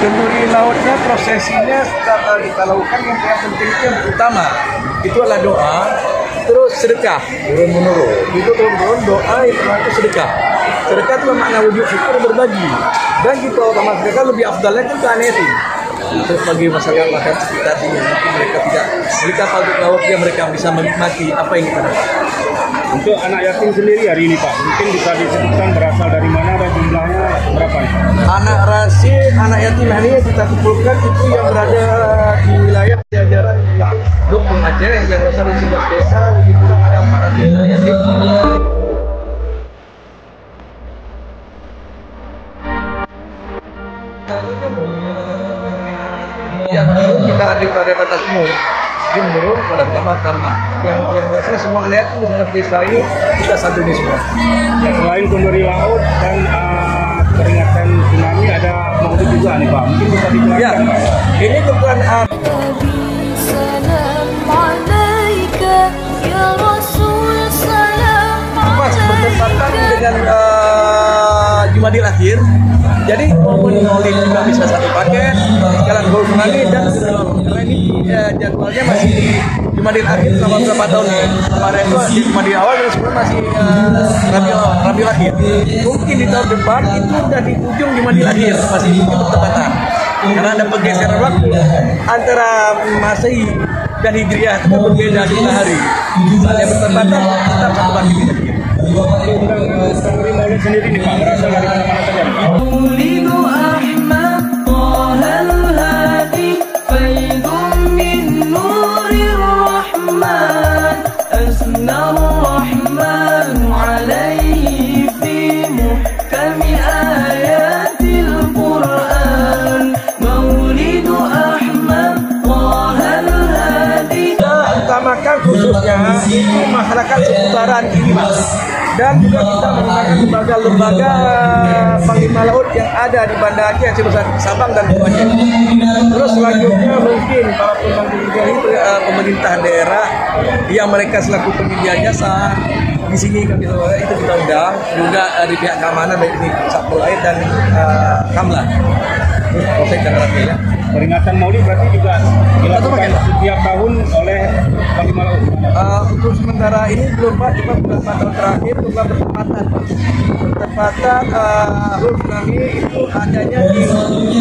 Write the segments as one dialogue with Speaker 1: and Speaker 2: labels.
Speaker 1: kenduri lautnya prosesinya kita lakukan yang penting itu yang utama itu adalah doa, terus sedekah turun menurun. Itu turun doa itu sedekah. Sedekah itu makna wujud syukur berbagi. Dan kita utama sedekah lebih afdalnya itu ke anetin. Terus bagi masyarakat sekitar sini mereka patut lautnya mereka bisa menikmati apa yang kita dapat.
Speaker 2: Untuk anak yatim sendiri hari ini Pak, mungkin bisa disebutkan berasal dari mana dan jumlahnya berapa?
Speaker 1: Anak yatim ini kita kumpulkan itu yang berada di wilayah jajaran Dukung Aceh yang berasal dari 11 desa, lebih kurang ada 400 anak yatim. Yang kita hadir pada batas umum menurun pada pertama yang biasanya semua lihat itu dalam desa ini kita satu di semua.
Speaker 2: Selain kenduri laut dan peringatan tsunami ada maulid juga nih Pak, mungkin bisa dijelaskan
Speaker 1: ya,
Speaker 2: Pak?
Speaker 1: Ini bukan pas bertepatan dengan Jumadil Akhir. Jadi momen maulid juga bisa satu paket, jalan Gol Tsunami dan ini jadwalnya masih di Jumadil Akhir selama beberapa tahun nih. Kemarin itu di Jumadil awal dan sebenarnya masih Rabiul Akhir. Mungkin di tahun depan itu udah di ujung Jumadil Akhir masih bertepatan. Karena ada pergeseran waktu antara Masehi dan Hijriah itu berbeda 2 hari. Saat yang bertepatan kita satu pagi kita.
Speaker 2: Kenduri maulid sendiri nih Pak, berasal dari mana-mana saja Pak?
Speaker 1: Utamakan khususnya itu masyarakat seputaran ini Mas. Dan juga kita menggunakan lembaga-lembaga panglima laut yang ada di Banda Aceh, Sabang dan Aceh. Terus selanjutnya mungkin para pemerintah daerah yang mereka selaku penyedia jasa di sini kami itu kita undang juga dari pihak keamanan baik ini Satpol Air dan Kamla. Polsek dan ya.
Speaker 2: Peringatan maulid berarti juga dilakukan setiap tahun oleh panglima laut.
Speaker 1: Untuk sementara ini belum Pak, cuma beberapa tahun terakhir juga bertepatan tsunami itu adanya di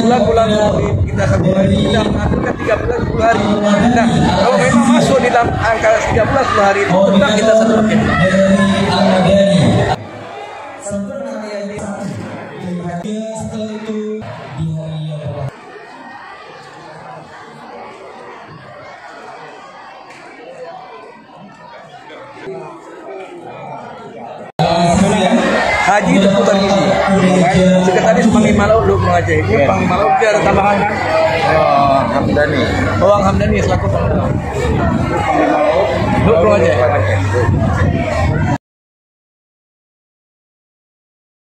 Speaker 1: bulan-bulan maulid. Kita sudah mengaturkan 3 bulan 10 hari. Nah, kalau memang masuk di dalam angka 3 bulan 10 hari itu tetap kita satu paket. Haji itu putar gizi. Sekretaris Panglima Laut Dukung Aceh. Ini Panglima Laut dia ada tambahan kan?
Speaker 2: Hamdani.
Speaker 1: Hamdani selaku Panglima Laut Dukung Aceh.